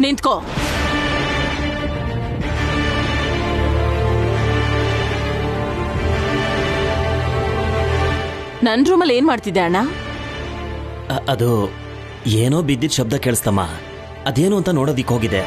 ನಿಂತ್ಕೋ. ನನ್ ರೂಮಲ್ಲಿ ಏನ್ ಮಾಡ್ತಿದ್ದೆ ಅಣ್ಣ? ಅದು ಏನೋ ಬಿದ್ದಿದ್ದ ಶಬ್ದ ಕೇಳಿಸ್ತಮ್ಮ. ಅದೇನು ಅಂತ ನೋಡೋದಿಕ್ ಹೋಗಿದೆ.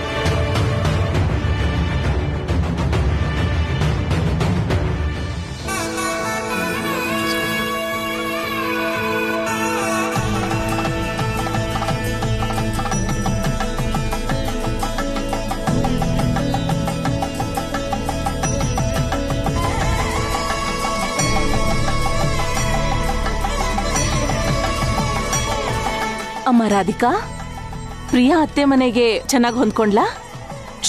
ಅಮ್ಮ ರಾಧಿಕಾ, ಪ್ರಿಯಾ ಅತ್ತೆ ಮನೆಗೆ ಚೆನ್ನಾಗಿ ಹೊಂದ್ಕೊಂಡ್ಲಾ?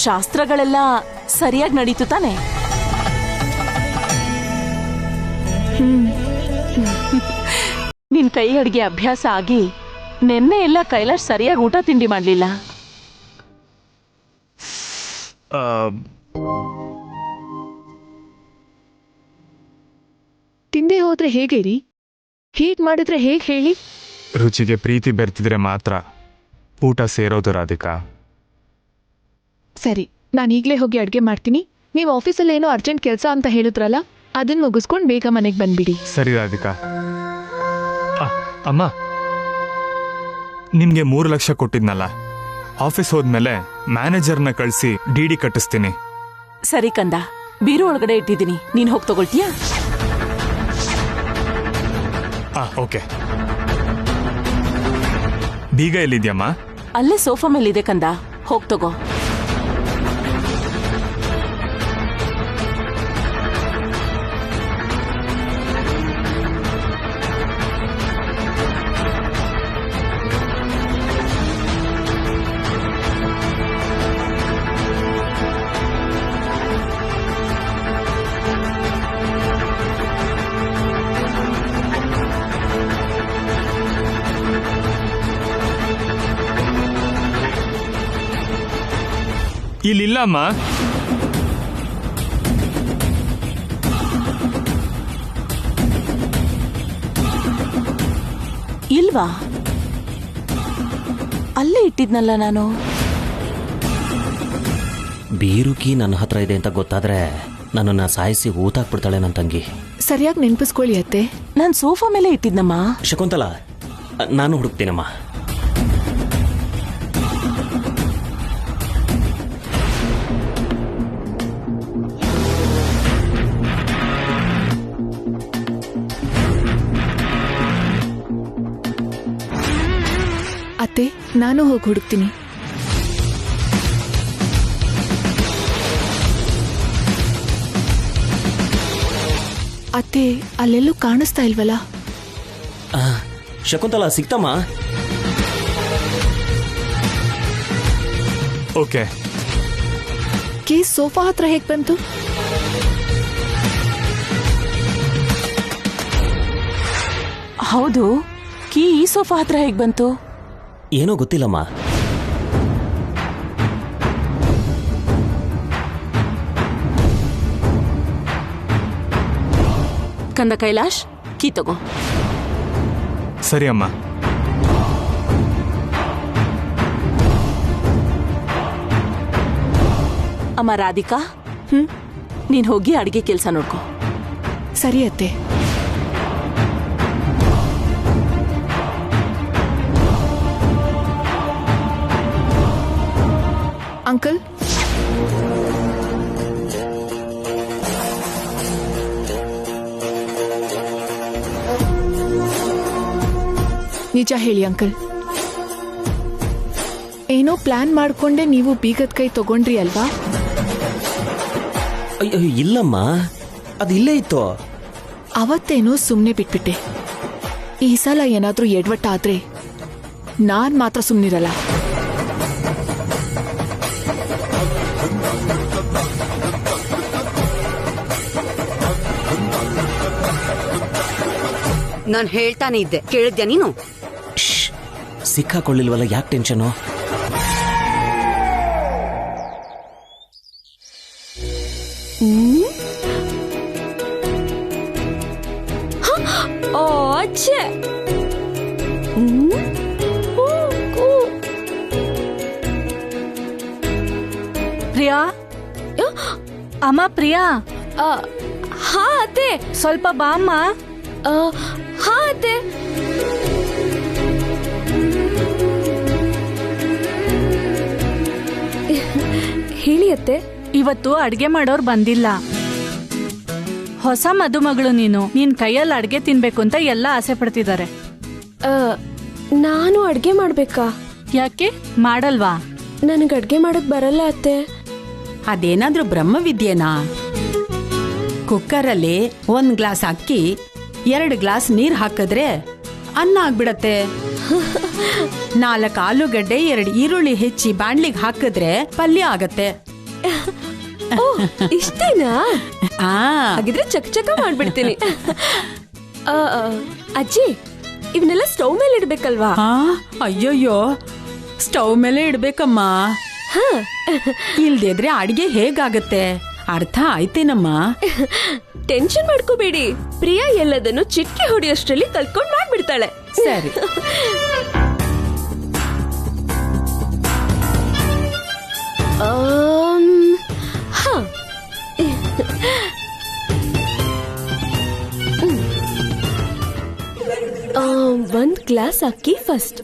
ಶಾಸ್ತ್ರಗಳೆಲ್ಲ ಸರಿಯಾಗಿ ನಡೀತು ತಾನೆ? ನಿನ್ ಕೈ ಅಡ್ಗೆ ಅಭ್ಯಾಸ ಆಗಿ ನೆನ್ನೆ ಎಲ್ಲ ಕೈಲಾಶ್ ಸರಿಯಾಗಿ ಊಟ ತಿಂಡಿ ಮಾಡ್ಲಿಲ್ಲ. ತಿಂದೆ ಹೋದ್ರೆ ಹೇಗೆ ರೀ? ಹೀಗ್ ಮಾಡಿದ್ರೆ ಹೇಗೆ ಹೇಳಿ? ರುಚಿಗೆ ಪ್ರೀತಿ ಬೆರ್ತಿದ್ರೆ ಮಾತ್ರ ಊಟ ಸೇರೋದು ರಾಧಿಕಾ. ಸರಿ, ನಾನು ಈಗಲೇ ಹೋಗಿ ಅಡುಗೆ ಮಾಡ್ತೀನಿ. ನೀವು ಆಫೀಸಲ್ಲಿ ಏನೋ ಅರ್ಜೆಂಟ್ ಕೆಲಸ ಅಂತ ಹೇಳಿದ್ರಲ್ಲ, ಅದನ್ನ ಮುಗಿಸ್ಕೊಂಡು ಬೇಗ ಮನೆಗೆ ಬಂದ್ಬಿಡಿ. ಸರಿ ರಾಧಿಕಾ. ಅಮ್ಮ, ನಿಮ್ಗೆ 3 ಲಕ್ಷ ಕೊಟ್ಟಿದ್ನಲ್ಲ, ಆಫೀಸ್ ಹೋದ್ಮೇಲೆ ಮ್ಯಾನೇಜರ್ನ ಕಳಿಸಿ ಡಿ ಕಟ್ಟಿಸ್ತೀನಿ. ಸರಿ ಕಂದ, ಬೀರು ಒಳಗಡೆ ಇಟ್ಟಿದ್ದೀನಿ, ನೀನ್ ಹೋಗಿ ತಗೊಳ್ತೀಯಾ? ಓಕೆ. ಬೀಗ ಎಲ್ಲಿದ್ಯಮ್ಮ? ಅಲ್ಲೇ ಸೋಫಾ ಮೇಲಿದೆ ಕಂದ, ಹೋಗ್ ತಗೋ. ಇಲ್ಲಿಲ್ಲಮ್ಮ. ಇಲ್ವಾ? ಅಲ್ಲೇ ಇಟ್ಟಿದ್ನಲ್ಲ ನಾನು. ಬೀರುಕಿ ನನ್ನ ಹತ್ರ ಇದೆ ಅಂತ ಗೊತ್ತಾದ್ರೆ ನನ್ನನ್ನ ಸಾಯಿಸಿ ಊತಾಕ್ಬಿಡ್ತಾಳೆ ನನ್ನ ತಂಗಿ. ಸರಿಯಾಗಿ ನೆನಪಿಸ್ಕೊಳ್ಳಿ ಅತ್ತೆ. ನಾನ್ ಸೋಫಾ ಮೇಲೆ ಇಟ್ಟಿದ್ನಮ್ಮ. ಶಕುಂತಲಾ, ನಾನು ಹುಡುಕ್ತೀನಮ್ಮ. ಅತ್ತೆ, ನಾನು ಹೋಗಿ ಹುಡುಕ್ತೀನಿ. ಅತ್ತೆ, ಅಲ್ಲೆಲ್ಲೂ ಕಾಣಿಸ್ತಾ ಇಲ್ವಲ್ಲ? ಶಕುಂತಲಾ, ಸಿಕ್ತಮ್ಮ? ಓಕೆ. ಕೇಸ್ ಸೋಫಾ ಹತ್ರ ಹೇಗೆ ಬಂತು? ಹೌದು, ಕೀ ಈ ಸೋಫಾ ಹತ್ರ ಹೇಗೆ ಬಂತು? ಏನೋ ಗೊತ್ತಿಲ್ಲಮ್ಮ. ಕಂದ ಕೈಲಾಶ್, ಕೀ ತಗೋ. ಸರಿ ಅಮ್ಮ. ಅಮ್ಮ ರಾಧಿಕಾ, ನೀನ್ ಹೋಗಿ ಅಡಿಗೆ ಕೆಲಸ ನೋಡ್ಕೋ. ಸರಿ ಅತ್ತೆ. ಅಂಕಲ್, ನಿಜ ಹೇಳಿ ಅಂಕಲ್, ಏನೋ ಪ್ಲಾನ್ ಮಾಡ್ಕೊಂಡೆ ನೀವು ಬೀಗದ ಕೈ ತಗೊಂಡ್ರಿ ಅಲ್ವಾ? ಅಯ್ಯೋ ಇಲ್ಲಮ್ಮ, ಅದು ಇಲ್ಲೇ ಇತ್ತು. ಅವತ್ತೇನೋ ಸುಮ್ಮನೆ ಬಿಟ್ಬಿಟ್ಟೆ. ಈ ಸಲ ಏನಾದ್ರೂ ಎಡವಟ್ಟಾದ್ರೆ ನಾನ್ ಮಾತ್ರ ಸುಮ್ಮನಿರಲ್ಲ. ನಾನು ಹೇಳ್ತಾನೆ ಇದ್ದೆ, ಕೇಳಿದ್ಯಾ ನೀನು? ಸಿಕ್ಕಾಕೊಳ್ಳಿಲ್ವಲ್ಲ, ಯಾಕೆ ಟೆನ್ಷನು? ಅಮ್ಮ ಪ್ರಿಯಾ. ಹಾ ಅತ್ತೆ. ಸ್ವಲ್ಪ ಬಾ ಅಮ್ಮ. ಹಾ ಅತ್ತೆ. ಹೇಳಿ ಅತ್ತೆ. ಇವತ್ತು ಅಡ್ಗೆ ಮಾಡೋರ್ ಬಂದಿಲ್ಲ. ಹೊಸ ಮದುಮಗಳು ನೀನ್ ಕೈಯಲ್ಲಿ ಅಡ್ಗೆ ತಿನ್ಬೇಕು ಅಂತ ಎಲ್ಲ ಆಸೆ ಪಡ್ತಿದ್ದಾರೆ. ನಾನು ಅಡ್ಗೆ ಮಾಡ್ಬೇಕಾ? ಯಾಕೆ ಮಾಡಲ್ವಾ? ನನಗೆ ಅಡ್ಗೆ ಮಾಡಕ್ ಬರಲ್ಲ ಅತ್ತೆ. ಅದೇನಾದ್ರೂ ಬ್ರಹ್ಮವಿದ್ಯೇನಾ? ಕುಕ್ಕರಲ್ಲಿ 1 ಗ್ಲಾಸ್ ಅಕ್ಕಿ 2 ಗ್ಲಾಸ್ ನೀರ್ ಹಾಕಿದ್ರೆ ಅನ್ನ ಆಗ್ಬಿಡತ್ತೆ. 4 ಆಲೂಗಡ್ಡೆ 2 ಈರುಳ್ಳಿ ಹೆಚ್ಚಿ ಬಾಣ್ಲಿಗೆ ಹಾಕಿದ್ರೆ ಪಲ್ಯ ಆಗತ್ತೆ. ಇಷ್ಟೇನಾ? ಹಾಗಿದ್ರೆ ಚಕ ಮಾಡ್ಬಿಡ್ತೀನಿ. ಅಜ್ಜಿ, ಇವನ್ನೆಲ್ಲ ಸ್ಟವ್ ಮೇಲೆ ಇಡ್ಬೇಕಲ್ವಾ? ಅಯ್ಯೋಯ್ಯೋ, ಸ್ಟವ್ ಮೇಲೆ ಇಡ್ಬೇಕಮ್ಮ. ಇಲ್ದಿದ್ರೆ ಅಡ್ಗೆ ಹೇಗಾಗತ್ತೆ? ಅರ್ಥ ಆಯ್ತೇನಮ್ಮ? ಟೆನ್ಷನ್ ಮಾಡ್ಕೋಬೇಡಿ, ಪ್ರಿಯಾ ಎಲ್ಲದನ್ನು ಚಿಟ್ಕೆ ಹೊಡಿಯೋಷ್ಟ್ರಲ್ಲಿ ಕಲ್ತ್ಕೊಂಡ್ ಮಾಡ್ಬಿಡ್ತಾಳೆ. ಸರಿ. ಒಂದ್ ಗ್ಲಾಸ್ ಅಕ್ಕಿ ಫಸ್ಟ್.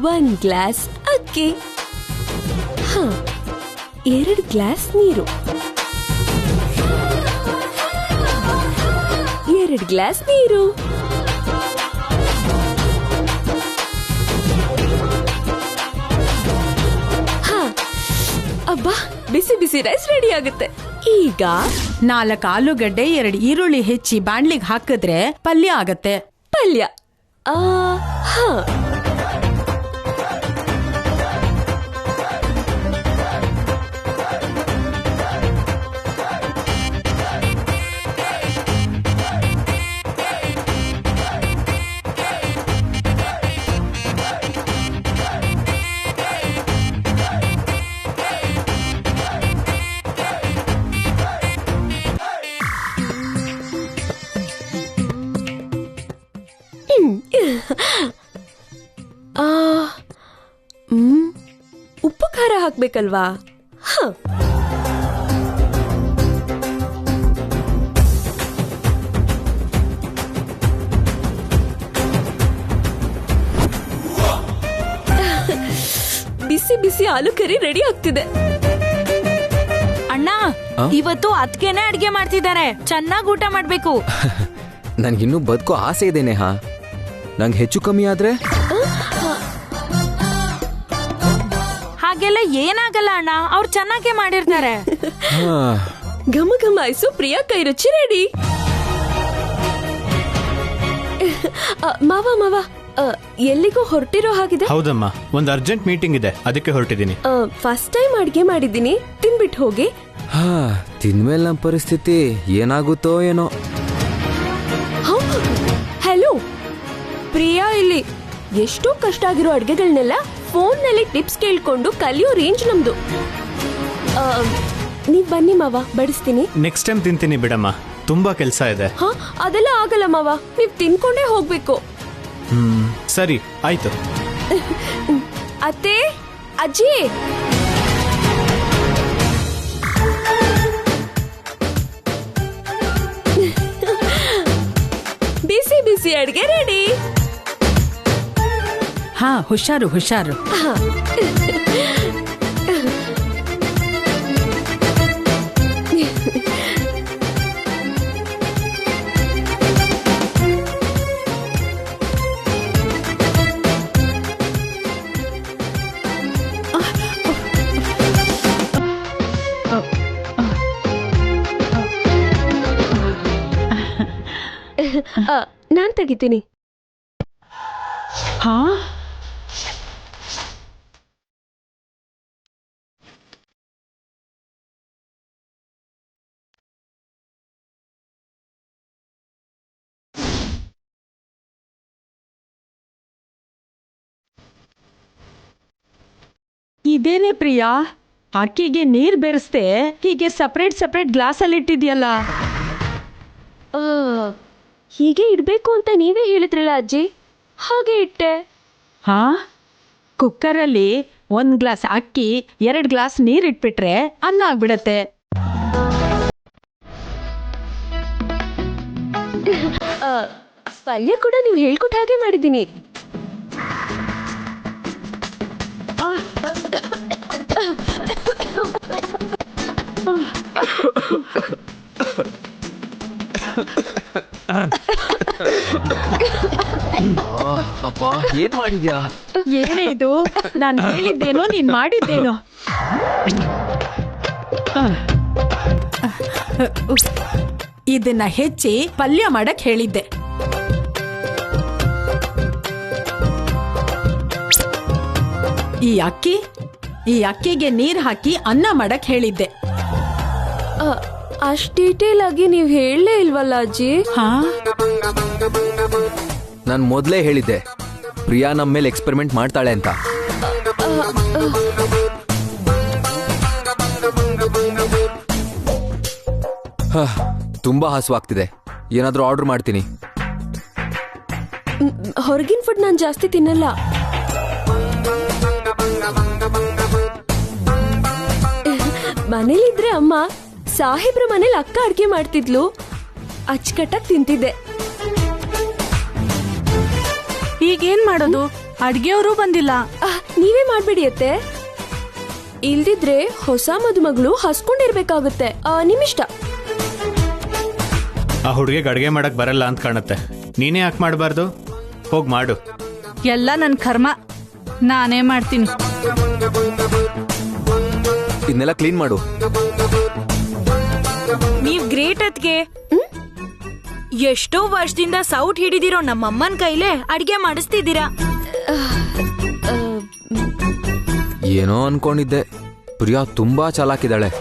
1 ಗ್ಲಾಸ್ ಅಕ್ಕಿ. 2 ಗ್ಲಾಸ್ ನೀರು. 2 ಗ್ಲಾಸ್ ನೀರು. ಅಬ್ಬಾ, ಬಿಸಿ ಬಿಸಿ ರೈಸ್ ರೆಡಿ ಆಗುತ್ತೆ. ಈಗ 4 ಆಲೂಗಡ್ಡೆ 2 ಈರುಳ್ಳಿ ಹೆಚ್ಚಿ ಬಾಣ್ಲಿಗೆ ಹಾಕಿದ್ರೆ ಪಲ್ಯ ಆಗತ್ತೆ. ಪಲ್ಯ. ಉಪ್ಪು ಖಾರ ಹಾಕ್ಬೇಕಲ್ವಾ? ಬಿಸಿ ಬಿಸಿ ಆಲೂ ಕರಿ ರೆಡಿ ಆಗ್ತಿದೆ. ಅಣ್ಣ, ಇವತ್ತು ಅದ್ಕೆನೆ ಅಡ್ಗೆ ಮಾಡ್ತಿದ್ದಾರೆ. ಚೆನ್ನಾಗಿ ಊಟ ಮಾಡ್ಬೇಕು. ನನ್ಗಿನ್ನೂ ಬದುಕೋ ಆಸೆ ಇದೆ ನೇಹಾ. ನಂಗೆ ಹೆಚ್ಚು ಕಮ್ಮಿ ಆದ್ರೆ ಹಾಗೆಲ್ಲ ಏನಾಗಲ್ಲ ಅಣ್ಣ, ಅವ್ರು ಚೆನ್ನಾಗೇ ಮಾಡಿರ್ತಾರೆ. ಘಮ ಘಮಾಯಿಸು ಪ್ರಿಯಾ ಕೈ ರುಚಿ ರೆಡಿ. ಮಾವ ಎಲ್ಲಿಗೂ ಹೊರಟಿರೋ ಹಾಗಿದೆ? ಹೌದಮ್ಮ, ಒಂದು ಅರ್ಜೆಂಟ್ ಮೀಟಿಂಗ್ ಇದೆ, ಅದಕ್ಕೆ ಹೊರಟಿದ್ದೀನಿ. ಫಸ್ಟ್ ಟೈಮ್ ಅಡ್ಗೆ ಮಾಡಿದ್ದೀನಿ, ತಿನ್ಬಿಟ್ಟು ಹೋಗಿ. ತಿನ್ಮೇಲೆ ನಮ್ಮ ಪರಿಸ್ಥಿತಿ ಏನಾಗುತ್ತೋ ಏನೋ. ಹಲೋ ಪ್ರಿಯಾ, ಇಲ್ಲಿ ಎಷ್ಟೋ ಕಷ್ಟ ಆಗಿರೋ ಅಡ್ಗೆಗಳನ್ನೆಲ್ಲ ಫೋನ್ ನಲ್ಲಿ ಟಿಪ್ಸ್ ಕೇಳ್ಕೊಂಡು ಕಲಿಯೋ ರೇಂಜ್ ನಮ್ದು. ನೀವ್ ಬನ್ನಿ ಮಾವ, ಬಡಿಸ್ತೀನಿ. ನೆಕ್ಸ್ಟ್ ಟೈಮ್ ತಿಂತೀನಿ ಬಿಡಮ್ಮ, ತುಂಬಾ ಕೆಲಸ ಇದೆ. ಅದೆಲ್ಲ ಆಗಲ್ಲ ಮಾವ, ನೀವ್ ತಿನ್ಕೊಂಡೇ ಹೋಗ್ಬೇಕು. ಸರಿ ಆಯ್ತು. ಅತ್ತೆ, ಅಜ್ಜಿ, ಬಿಸಿ ಬಿಸಿ ಅಡ್ಗೆ ರೆಡಿ. ಹುಷಾರು ಹುಷಾರು. ನಾನ್ ತೆಗಿತೀನಿ. ಇದೇನೆ ಪ್ರಿಯಾ, ಅಕ್ಕಿಗೆ ನೀರ್ ಬೆರೆಸ್ದೆ ಹೀಗೆ ಸಪ್ರೇಟ್ ಗ್ಲಾಸಲ್ಲಿ ಇಟ್ಟಿದ್ಯಲ್ಲ. ಹೀಗೆ ಇಡ್ಬೇಕು ಅಂತ ನೀವೇ ಹೇಳಿದ್ರಲ್ಲ ಅಜ್ಜಿ, ಹಾಗೆ ಇಟ್ಟೆ. ಕುಕ್ಕರಲ್ಲಿ 1 ಗ್ಲಾಸ್ ಅಕ್ಕಿ 2 ಗ್ಲಾಸ್ ನೀರಿಟ್ಬಿಟ್ರೆ ಅನ್ನ ಆಗ್ಬಿಡತ್ತೆ. ಪಲ್ಯ ಕೂಡ ನೀವು ಹೇಳ್ಕೊಟ್ಟ ಹಾಗೆ ಮಾಡಿದ್ದೀನಿ. ಅಪ್ಪ ಏನ್ ಮಾಡಿದ್ಯಾ? ಏನೇ ಇದು? ನಾನು ಹೇಳಿದ್ದೇನೋ ನೀನ್ ಮಾಡಿದ್ದೇನೋ? ಇದನ್ನ ಹೆಚ್ಚಿ ಪಲ್ಯ ಮಾಡಕ್ ಹೇಳಿದ್ದೆ. ಈ ಅಕ್ಕಿಗೆ ನೀರ್ ಹಾಕಿ ಅನ್ನ ಮಾಡಕ್ ಹೇಳಿದ್ದೆ. ಅಷ್ಟ್ ಡೀಟೇಲ್ ಆಗಿ ನೀವು ಹೇಳಲೇ ಇಲ್ವಲ್ಲ ಅಜ್ಜಿ. ಹಾ, ನಾನು ಮೊದಲೇ ಹೇಳಿದ್ದೆ ಪ್ರಿಯಾ ನಮ್ಮ ಮೇಲೆ ಎಕ್ಸ್ಪೆರಿಮೆಂಟ್ ಮಾಡ್ತಾಳೆ ಅಂತ. ತುಂಬಾ ಹಸುವಾಗ್ತಿದೆ, ಏನಾದ್ರೂ ಆರ್ಡರ್ ಮಾಡ್ತೀನಿ. ಹೊರಗಿನ ಫುಡ್ ನಾನು ಜಾಸ್ತಿ ತಿನ್ನಲ್ಲ. ಮನೇಲಿದ್ರೆ ಅಮ್ಮ ಸಾಹೇಬ್ರ ಮನೇಲಿ ಅಕ್ಕ ಅಡ್ಗೆ ಮಾಡ್ತಿದ್ಲು, ಅಚ್ಚುಕಟ್ಟಾಗಿ ತಿಂತಿದ್ದೆ. ಈಗೇನ್ ಮಾಡೋದು? ಅಡ್ಗೆಯವರು ಬಂದಿಲ್ಲ. ನೀವೇ ಮಾಡ್ಬಿಡಿ ಅತ್ತೆ, ಇಲ್ದಿದ್ರೆ ಹೊಸ ಮದುಮಗಳು ಹಸ್ಕೊಂಡಿರ್ಬೇಕಾಗುತ್ತೆ. ನಿಮ್ಮಿಷ್ಟ. ಆ ಹುಡುಗಿಗೆ ಅಡುಗೆ ಮಾಡಕ್ ಬರಲ್ಲ ಅಂತ ಕಾಣುತ್ತೆ. ನೀನೇ ಯಾಕೆ ಮಾಡಬಾರ್ದು? ಹೋಗಿ ಮಾಡು. ಎಲ್ಲ ನನ್ನ ಕರ್ಮ, ನಾನೇ ಮಾಡ್ತೀನಿ. ಇದನ್ನೆಲ್ಲ ಕ್ಲೀನ್ ಮಾಡು. ನೀವ್ ಗ್ರೇಟ್ ಅತ್ಗೆ. ಎಷ್ಟೋ ವರ್ಷದಿಂದ ಸೌಟ್ ಹಿಡಿದಿರೋ ನಮ್ಮಮ್ಮನ ಕೈಲೇ ಅಡ್ಗೆ ಮಾಡಿಸ್ತಿದ್ದೀರಾ. ಏನೋ ಅನ್ಕೊಂಡಿದ್ದೆ, ಪ್ರಿಯಾ ತುಂಬಾ ಚಾಲಾಕಿದ್ದಾಳೆ.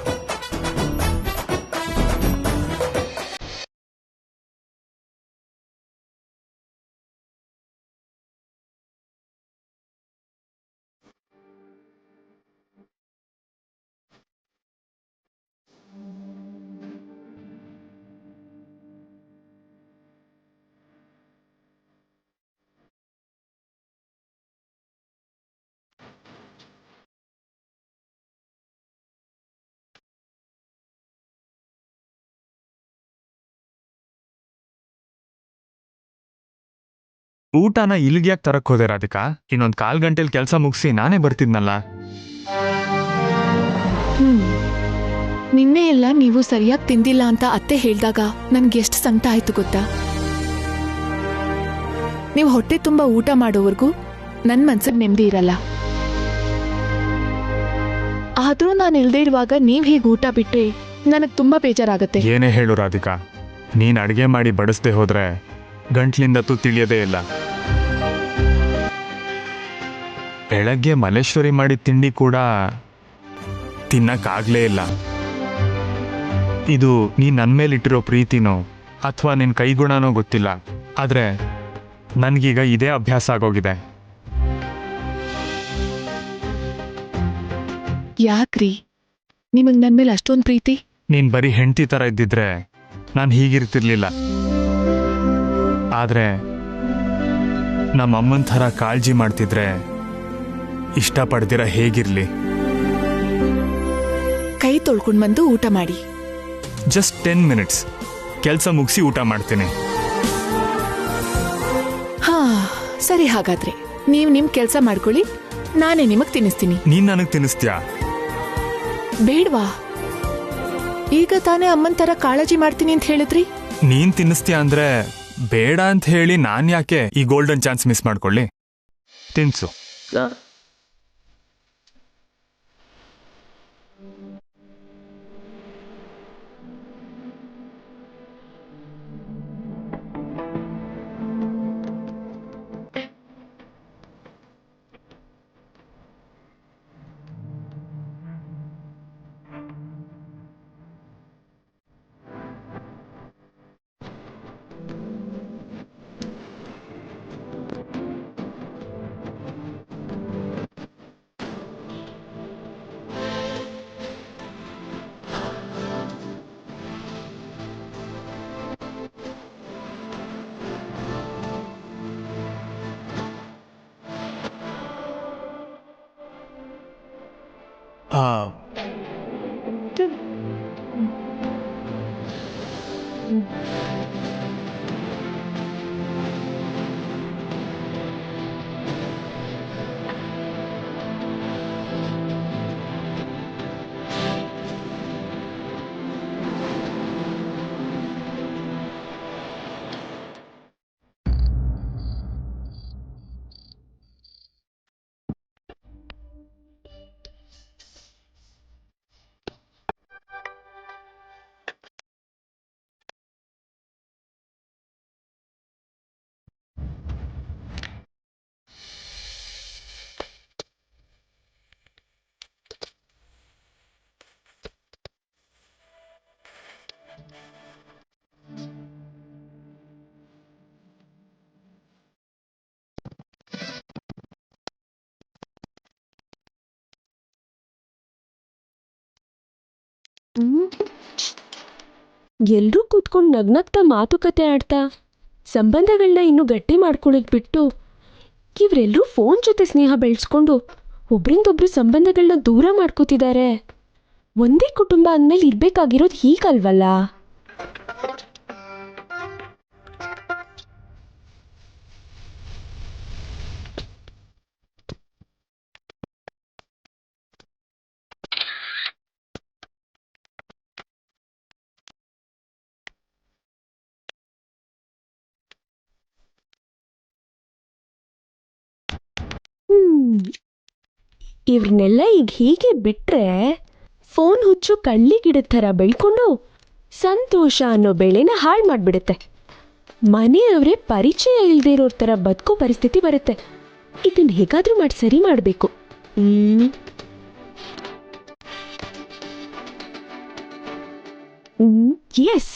ಊಟನ ಇಲ್ಲಿಗೆ ಯಾಕೆ ತರಕ್ ಹೋದೆ ರಾಧಿಕಾ? ಇನ್ನೊಂದ್ 1/4 ಗಂಟೆಲಿ ಕೆಲಸ ಮುಗಿಸಿ ನಾನೇ ಬರ್ತಿದ್ನಲ್ಲ. ನಿನ್ನೆ ಎಲ್ಲ ನೀವು ಸರಿಯಾಗಿ ತಿಂದಿಲ್ಲ ಅಂತ ಅತ್ತೆ ಹೇಳಿದಾಗ ನನ್ಗೆ ಎಷ್ಟು ಸಂಕಟ ಆಯ್ತು ಗೊತ್ತಾ? ನೀವು ಹೊಟ್ಟೆ ತುಂಬಾ ಊಟ ಮಾಡೋವರೆಗೂ ನನ್ನ ಮನ್ಸಿಗೆ ನೆಮ್ಮದಿ ಇರಲ್ಲ. ಆದ್ರೂ ನಾನು ಇಲ್ದೇ ಇರುವಾಗ ನೀವ್ ಹೀಗೆ ಊಟ ಬಿಟ್ರೆ ನನಗೆ ತುಂಬಾ ಬೇಜಾರಾಗತ್ತೆ. ಏನೇ ಹೇಳು ರಾಧಿಕಾ, ನೀನ್ ಅಡ್ಗೆ ಮಾಡಿ ಬಡಿಸ್ದೆ ಹೋದ್ರೆ ಗಂಟ್ಲಿಂದ ತಿಳಿಯೋದೇ ಇಲ್ಲ. ಬೆಳಗ್ಗೆ ಮಲ್ಲೇಶ್ವರಿ ಮಾಡಿದ ತಿಂಡಿ ಕೂಡ ತಿನ್ನಕ್ಕಾಗ್ಲೇ ಇಲ್ಲ. ಇದು ನೀ ನನ್ನ ಮೇಲಿಟ್ಟಿರೋ ಪ್ರೀತಿನೋ ಅಥವಾ ನಿನ್ನ ಕೈಗುಣನೋ ಗೊತ್ತಿಲ್ಲ, ಆದ್ರೆ ನನ್ಗೀಗ ಇದೇ ಅಭ್ಯಾಸ ಆಗೋಗಿದೆ. ಯಾಕ್ರಿ ನಿಮಗ್ ನನ್ ಮೇಲೆ ಅಷ್ಟೊಂದು ಪ್ರೀತಿ? ನೀನ್ ಬರೀ ಹೆಂಡತಿ ತರ ಇದ್ದಿದ್ರೆ ನಾನು ಹೀಗಿರ್ತಿರ್ಲಿಲ್ಲ. ಆದ್ರೆ ನಮ್ಮ ಅಮ್ಮನ ಥರ ಕಾಳಜಿ ಮಾಡ್ತಿದ್ರೆ ಇಷ್ಟಪಡ್ದಿರ ಹೇಗಿರ್ಲಿ? ಕೈ ತೊಳ್ಕೊಂಡ್ ಬಂದು ಊಟ ಮಾಡಿ. ಜಸ್ಟ್ 10 ಮಿನಿಟ್ಸ್, ಕೆಲಸ ಮುಗಿಸಿ ಊಟ ಮಾಡ್ತೀನಿ. ಹಾ ಸರಿ, ಹಾಗಾದ್ರೆ ನೀವು ನಿಮ್ ಕೆಲಸ ಮಾಡ್ಕೊಳ್ಳಿ, ನಾನೇ ನಿಮಗ್ ತಿನ್ನಿಸ್ತೀನಿ. ನೀನ್ ನನಗ್ ತಿನ್ನಿಸ್ತೀಯಾ? ಬೇಡ್ವಾ? ಈಗ ತಾನೇ ಅಮ್ಮನ್ ತರ ಕಾಳಜಿ ಮಾಡ್ತೀನಿ ಅಂತ ಹೇಳಿದ್ರಿ. ನೀನ್ ತಿನ್ನಿಸ್ತೀಯ ಅಂದ್ರೆ ಬೇಡ ಅಂತ ಹೇಳಿ ನಾನ್ ಯಾಕೆ ಈ ಗೋಲ್ಡನ್ ಚಾನ್ಸ್ ಮಿಸ್ ಮಾಡ್ಕೊಳ್ಳಿ? ತಿನ್ಸು. ಎಲ್ರೂ ಕೂತ್ಕೊಂಡು ನಗ್ನಗ್ತಾ ಮಾತುಕತೆ ಆಡ್ತಾ ಸಂಬಂಧಗಳನ್ನ ಇನ್ನೂ ಗಟ್ಟಿ ಮಾಡ್ಕೊಳ್ಳೋದು ಬಿಟ್ಟು ಇವರೆಲ್ಲರೂ ಫೋನ್ ಜೊತೆ ಸ್ನೇಹ ಬೆಳೆಸ್ಕೊಂಡು ಒಬ್ರಿಂದೊಬ್ರು ಸಂಬಂಧಗಳನ್ನ ದೂರ ಮಾಡ್ಕೋತಿದ್ದಾರೆ. ಒಂದೇ ಕುಟುಂಬ ಅಂದಮೇಲೆ ಇರ್ಬೇಕಾಗಿರೋದು ಹೀಗಲ್ವಲ್ಲ. ಇವ್ರನ್ನೆಲ್ಲ ಈಗ ಹೀಗೆ ಬಿಟ್ರೆ ಫೋನ್ ಹುಚ್ಚು ಕಳ್ಳಿಗಿಡದ ಥರ ಬೆಳ್ಕೊಂಡು ಸಂತೋಷ ಅನ್ನೋ ಬೆಳೆನ ಹಾಳು ಮಾಡಿಬಿಡುತ್ತೆ. ಮನೆಯವರೇ ಪರಿಚಯ ಇಲ್ಲದೆ ಇರೋರ ಥರ ಬದುಕೋ ಪರಿಸ್ಥಿತಿ ಬರುತ್ತೆ. ಇದನ್ನ ಹೇಗಾದ್ರೂ ಮಾಡಿ ಸರಿ ಮಾಡಬೇಕು. ಎಸ್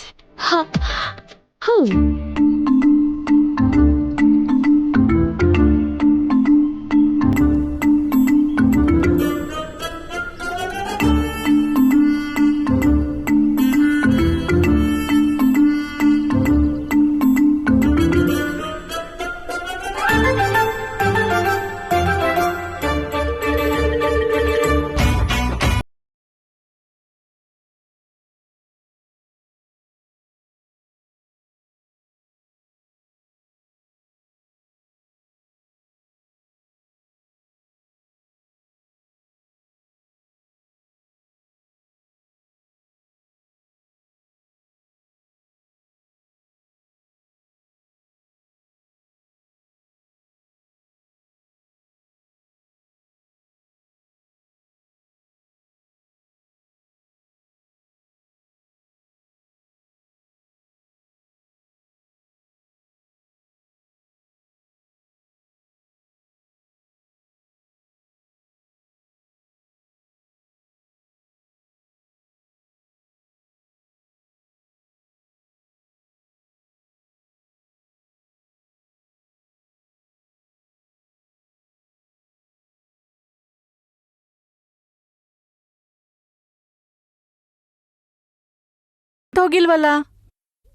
ಹೋಗಿಲ್ವಲ್ಲ.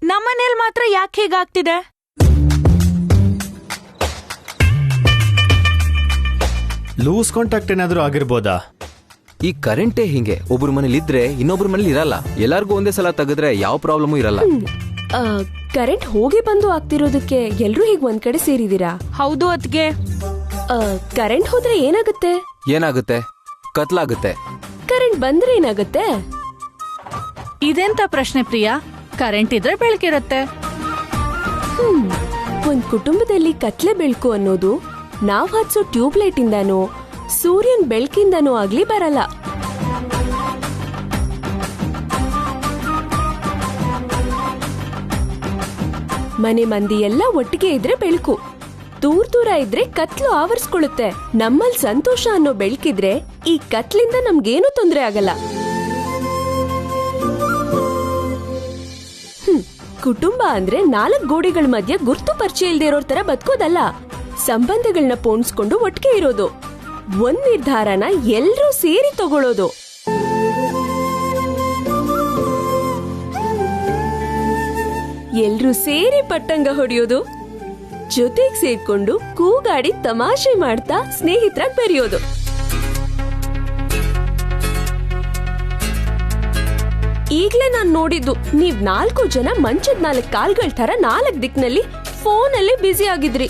ನಮ್ಮನೇಲಿ ಮಾತ್ರ ಯಾಕೆ ಹೀಗಾಗ್ತಿದೆ? ಲೂಸ್ ಕಾಂಟ್ಯಾಕ್ಟ್ ಏನಾದ್ರೂ ಆಗಿರ್ಬೋದಾ? ಈ ಕರೆಂಟೇ ಹಿಂಗೆ, ಒಬ್ರು ಮನೇಲಿ ಇದ್ರೆ ಇನ್ನೊಬ್ರ ಮನೇಲಿ ಇರಲ್ಲ. ಎಲ್ಲಾರ್ಗೂ ಒಂದೇ ಸಲ ತೆಗೆದ್ರೆ ಯಾವ ಪ್ರಾಬ್ಲಮೂ ಇರಲ್ಲ. ಕರೆಂಟ್ ಹೋಗಿ ಬಂದು ಆಗ್ತಿರೋದಕ್ಕೆ ಎಲ್ರೂ ಹೀಗೆ ಒಂದ್ ಕಡೆ ಸೇರಿದೀರಾ? ಹೌದು ಅದ್ಗೆ. ಕರೆಂಟ್ ಹೋದ್ರೆ ಏನಾಗುತ್ತೆ? ಏನಾಗುತ್ತೆ? ಕತ್ಲಾಗುತ್ತೆ. ಕರೆಂಟ್ ಬಂದ್ರೆ ಏನಾಗುತ್ತೆ? ಇದೆಂತ ಪ್ರಶ್ನೆ ಪ್ರಿಯಾ? ಕರೆಂಟ್ ಇದ್ರೆ ಬೆಳಕಿರುತ್ತೆ. ಒಂದ್ ಕುಟುಂಬದಲ್ಲಿ ಕತ್ಲೆ ಬೆಳಕು ಅನ್ನೋದು ನಾವ್ ಹಚ್ಚೋ ಟ್ಯೂಬ್ಲೈಟ್ ಇಂದಾನೋ ಸೂರ್ಯನ್ ಬೆಳಕಿಂದನೋ ಆಗ್ಲಿ ಬರಲ್ಲ. ಮನೆ ಮಂದಿ ಎಲ್ಲ ಒಟ್ಟಿಗೆ ಇದ್ರೆ ಬೆಳಕು, ದೂರ ದೂರ ಇದ್ರೆ ಕತ್ಲು ಆವರಿಸ್ಕೊಳ್ಳುತ್ತೆ. ನಮ್ಮಲ್ಲಿ ಸಂತೋಷ ಅನ್ನೋ ಬೆಳಕಿದ್ರೆ ಈ ಕತ್ಲಿಂದ ನಮ್ಗೇನು ತೊಂದರೆ ಆಗಲ್ಲ. ಕುಟುಂಬ ಅಂದ್ರೆ 4 ಗೋಡೆಗಳ ಮಧ್ಯೆ ಗುರ್ತು ಪರಿಚಯ ಇಲ್ದೇ ಇರೋರ್ ತರ ಬದುಕೋದಲ್ಲ. ಸಂಬಂಧಗಳನ್ನ ಪೋಣಿಸ್ಕೊಂಡು ಒಟ್ಟಿಗೆ ಇರೋದು, ಒಂದ್ ನಿರ್ಧಾರನ ಎಲ್ರೂ ಸೇರಿ ತಗೊಳ್ಳೋದು. ಎಲ್ರೂ ಸೇರಿ ಪಟ್ಟಂಗ ಹೊಡೆಯೋದು, ಜೊತೆಗ್ ಸೇರ್ಕೊಂಡು ಕೂಗಾಡಿ ತಮಾಷೆ ಮಾಡ್ತಾ ಸ್ನೇಹಿತರಾಗಿ ಬೆರೆಯೋದು. ಈಗ್ಲೇ ನಾನ್ ನೋಡಿದ್ದು. ನೀವ್ 4 ಜನ ಮಂಚದ 4 ಕಾಲ್ಗಳ ತರ 4 ದಿಕ್ನಲ್ಲಿ ಫೋನಲ್ಲಿ ಬ್ಯುಸಿ ಆಗಿದ್ರಿ.